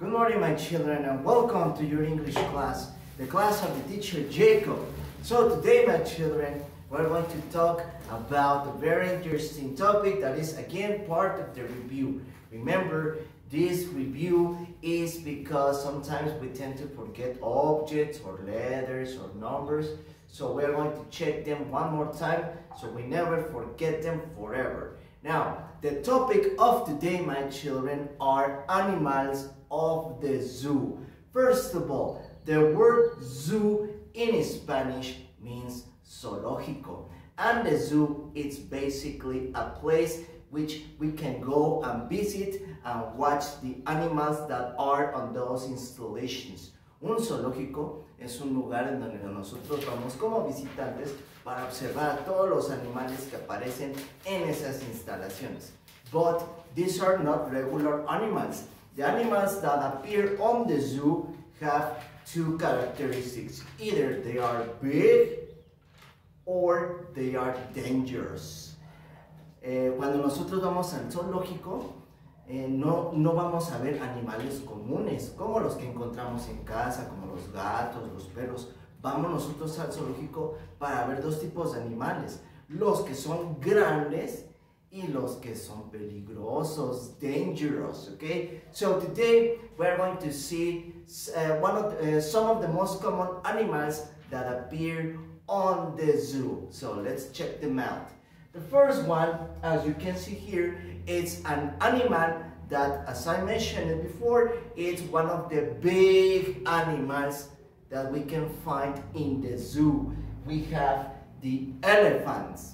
Good morning, my children, and welcome to your English class, the class of the teacher Jacob. So today, my children, we're going to talk about a very interesting topic that is again part of the review. Remember, this review is because sometimes we tend to forget objects or letters or numbers. So we're going to check them one more time so we never forget them forever. Now, the topic of today, my children, are animals of the zoo. First of all, the word zoo in Spanish means zoológico. And the zoo is basically a place which we can go and visit and watch the animals that are on those installations. Un zoológico es un lugar en donde nosotros vamos como visitantes para observar a todos los animales que aparecen en esas instalaciones. But these are not regular animals. The animals that appear on the zoo have two characteristics. Either they are big or they are dangerous. Cuando nosotros vamos al zoológico, no vamos a ver animales comunes, como los que encontramos en casa, como los gatos, los perros. Vamos nosotros al zoológico para ver dos tipos de animales, los que son grandes y los que son peligrosos, dangerous, okay? So today we're going to see some of the most common animals that appear on the zoo. So let's check them out. The first one, as you can see here, it's an animal that, as I mentioned before, it's one of the big animals that we can find in the zoo. We have the elephants.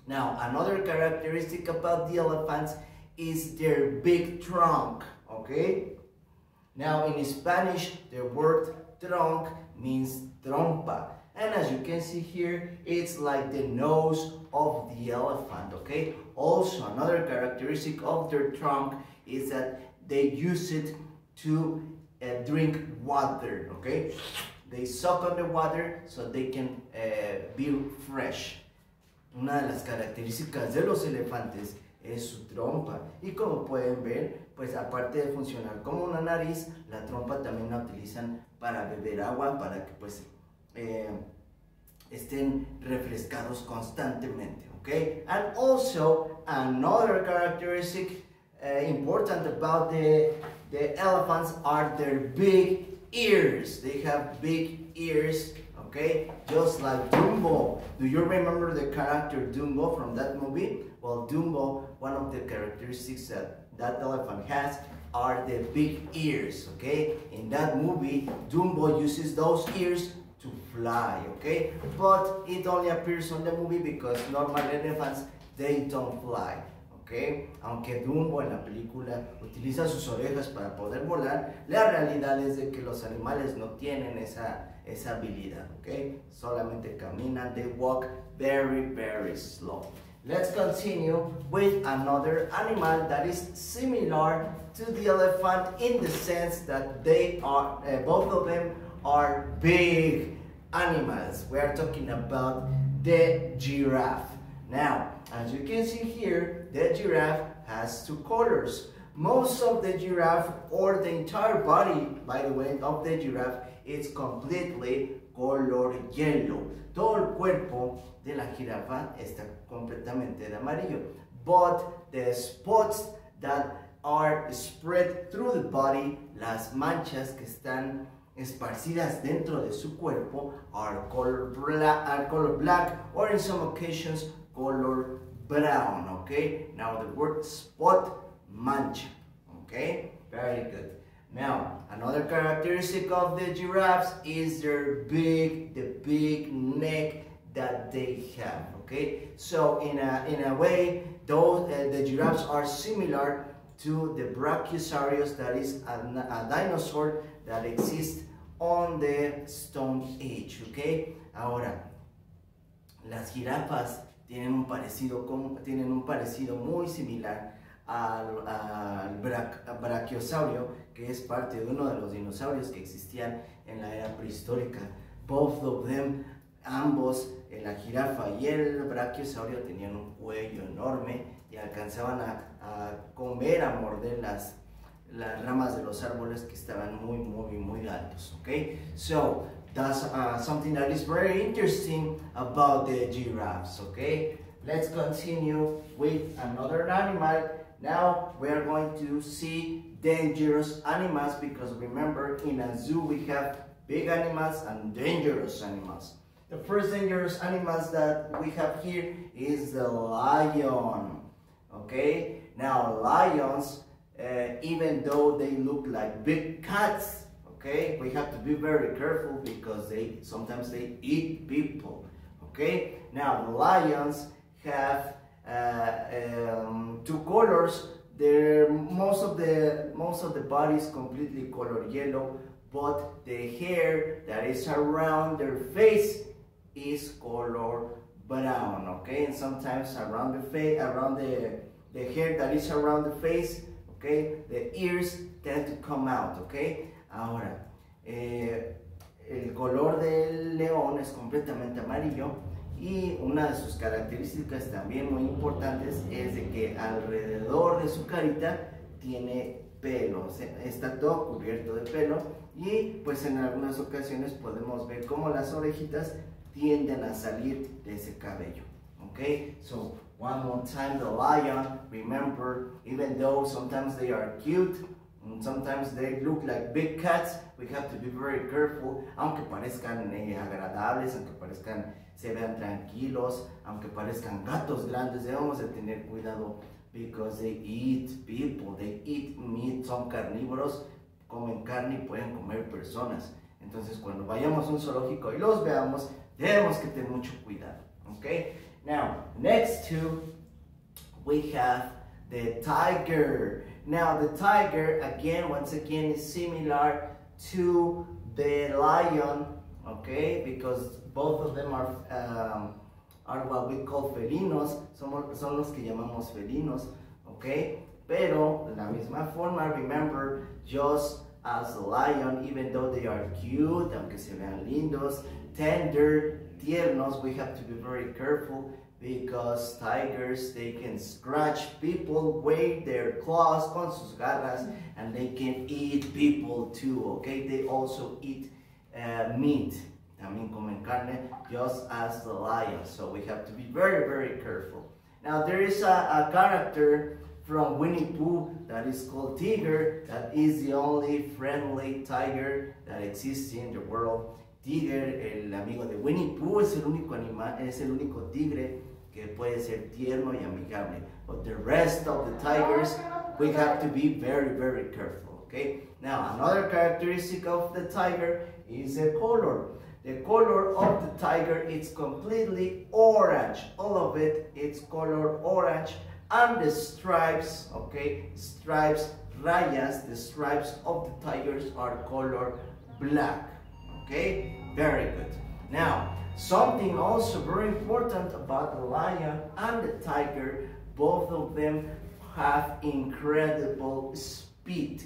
Now, another characteristic about the elephants is their big trunk, okay? Now, in Spanish, the word trunk means trompa. And as you can see here, it's like the nose of the elephant, okay? Also, another characteristic of their trunk is that they use it to drink water, okay? They suck on the water so they can be fresh. Una de las características de los elefantes es su trompa. Y como pueden ver, pues aparte de funcionar como una nariz, la trompa también la utilizan para beber agua, para que pues estén refrescados constantemente, okay? And also another characteristic important about the elephants are their big ears. They have big ears, okay? Just like Dumbo. Do you remember the character Dumbo from that movie? Well, Dumbo, one of the characteristics that elephant has are the big ears, okay? In that movie, Dumbo uses those ears to fly, okay? But it only appears on the movie because normal elephants, they don't fly, okay? Aunque Dumbo en la película utiliza sus orejas para poder volar, la realidad es de que los animales no tienen esa habilidad, okay? Solamente caminan, they walk very, very slow. Let's continue with another animal that is similar to the elephant in the sense that they are, both of them are big animals. We are talking about the giraffe. Now, as you can see here, the giraffe has two colors. Most of the giraffe, or the entire body, by the way, of the giraffe, is completely color yellow. Todo el cuerpo de la jirafa está completamente de amarillo. But the spots that are spread through the body, las manchas que están esparcidas dentro de su cuerpo, are color black, or in some occasions color brown, okay? Now the word spot, mancha, okay? Very good. Now, another characteristic of the giraffes is the big neck that they have, okay? So in a way, the giraffes are similar to the Brachiosaurus, that is a dinosaur that exists on the Stone Age, okay? Ahora, las jirafas tienen un parecido muy similar al brachiosaurio, que es parte de uno de los dinosaurios que existían en la era prehistórica. Both of them, ambos, la jirafa y el brachiosaurio, tenían un cuello enorme y alcanzaban a comer, a morder las ramas de los árboles que estaban muy altos. Okay, so that's something that is very interesting about the giraffes. Okay, let's continue with another animal. Now we are going to see dangerous animals, because remember, in a zoo we have big animals and dangerous animals. The first dangerous animals that we have here is the lion. Okay, now lions, even though they look like big cats, okay, we have to be very careful because sometimes they eat people. Okay, now the lions have two colors. Most of the body is completely colored yellow, but the hair that is around their face is color brown. Okay, and sometimes around the hair that is around the face, okay, the ears tend to come out. Okay, ahora el color del león es completamente amarillo. Y una de sus características también muy importantes es de que alrededor de su carita tiene pelo, está todo cubierto de pelo, y pues en algunas ocasiones podemos ver cómo las orejitas tienden a salir de ese cabello. Okay, so one more time, the lion, remember, even though sometimes they are cute, and sometimes they look like big cats, we have to be very careful. Aunque parezcan agradables, aunque se vean tranquilos, aunque parezcan gatos grandes, debemos de tener cuidado, because they eat people, they eat meat. Son carnívoros, comen carne y pueden comer personas. Entonces cuando vayamos a un zoológico y los veamos, debemos que tener mucho cuidado. Okay, now next to we have the tiger. Now the tiger, once again is similar to the lion, okay, because both of them are what we call felinos, son los que llamamos felinos, okay, pero la misma forma, remember, just as the lion, even though they are cute, aunque se vean lindos, tender, tiernos, we have to be very careful, because tigers, they can scratch people, wave their claws con sus garras, and they can eat people too. Okay, they also eat meat, también comen carne, just as the lion. So we have to be very careful. Now there is a character from Winnie Pooh that is called Tiger, that is the only friendly tiger that exists in the world. Tiger, el amigo de Winnie Pooh, es el único animal, es el único tigre que puede ser tierno y amigable. But the rest of the tigers, we have to be very careful. Okay. Now another characteristic of the tiger is the color. The color of the tiger is completely orange. All of it, it's color orange, and the stripes, okay, stripes, rayas, the stripes of the tigers are color black. Okay, very good. Now, something also very important about the lion and the tiger, both of them have incredible speed.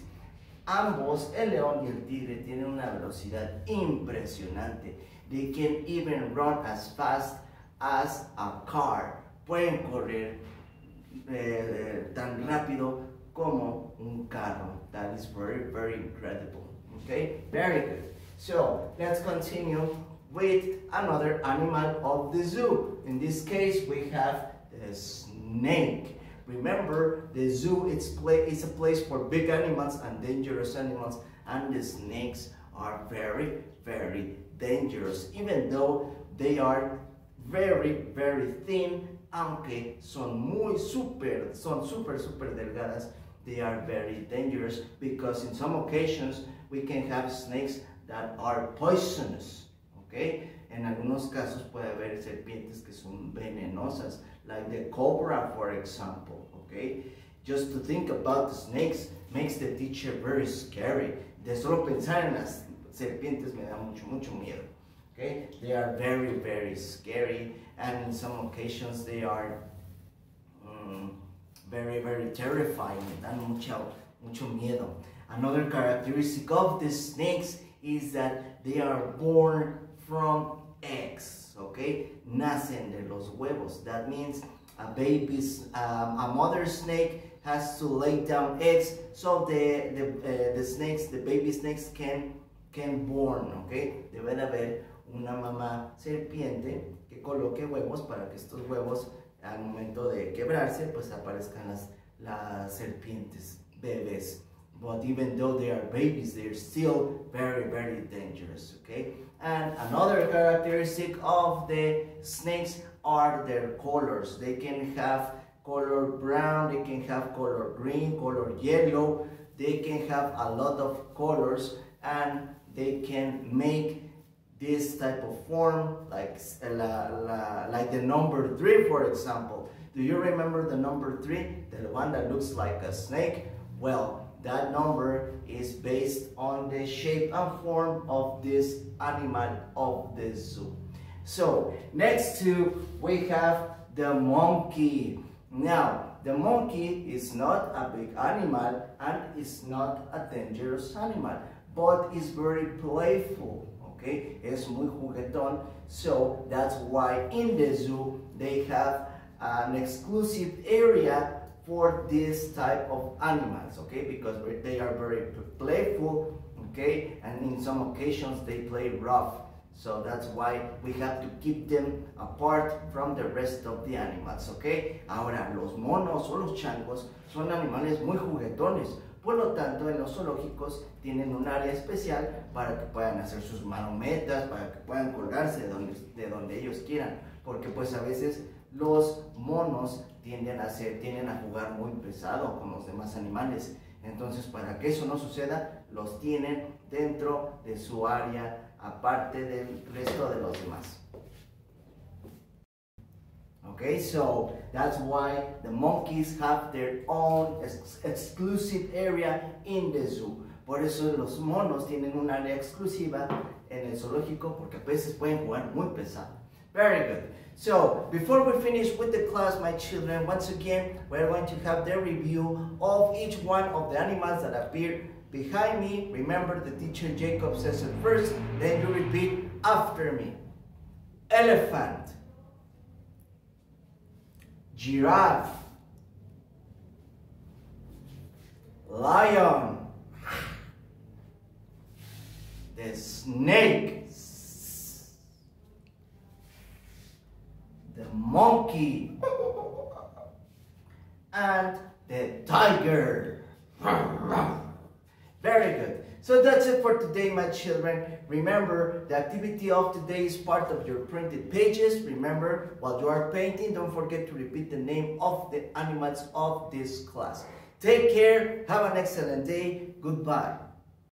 Ambos, el león y el tigre, tienen una velocidad impresionante. They can even run as fast as a car. Pueden correr tan rápido como un carro. That is very incredible. Okay, very good. So let's continue with another animal of the zoo. In this case, we have the snake. Remember, the zoo is a place for big animals and dangerous animals, and the snakes are very dangerous, even though they are very thin, aunque son super delgadas. They are very dangerous, because in some occasions we can have snakes that are poisonous. Okay, en algunos casos puede haber serpientes que son venenosas, like the cobra, for example. Okay, just to think about the snakes makes the teacher very scary. De solo pensar en las serpientes me da mucho miedo. Okay, they are very scary, and in some occasions they are very terrifying. Dan mucho miedo. Another characteristic of the snakes is that they are born from eggs. Okay, nacen de los huevos. That means a mother snake has to lay down eggs so the snakes, the baby snakes can born, okay? Debe de haber una mamá serpiente que coloque huevos para que estos huevos al momento de quebrarse pues aparezcan las serpientes bebés. But even though they are babies, they're still very, very dangerous, okay? And another characteristic of the snakes are their colors. They can have color brown, they can have color green, color yellow, they can have a lot of colors, and they can make this type of form, like the number 3, for example. Do you remember the number 3? The one that looks like a snake? Well, that number is based on the shape and form of this animal of the zoo. So, next to we have the monkey. Now, the monkey is not a big animal and is not a dangerous animal, but is very playful, okay? Es muy juguetón, so that's why in the zoo they have an exclusive area for this type of animals, okay? Because they are very playful, okay? And in some occasions they play rough. So that's why we have to keep them apart from the rest of the animals, okay? Ahora, los monos o los changos son animales muy juguetones. Por lo tanto, en los zoológicos tienen un área especial para que puedan hacer sus marometas, para que puedan colgarse de donde ellos quieran. Porque pues a veces los monos tienden a jugar muy pesado con los demás animales. Entonces, para que eso no suceda, los tienen dentro de su área, aparte del resto de los demás. Okay, so that's why the monkeys have their own exclusive area in the zoo. Por eso los monos tienen un área exclusiva en el zoológico, porque a veces pueden jugar muy pesado. Very good. So, before we finish with the class, my children, once again, we're going to have the review of each one of the animals that appear behind me. Remember, the teacher Jacob says it first, then you repeat after me. Elephant, giraffe, lion, the snake, the monkey, and the tiger. Very good. So that's it for today, my children. Remember, the activity of today is part of your printed pages. Remember, while you are painting, don't forget to repeat the name of the animals of this class. Take care. Have an excellent day. Goodbye.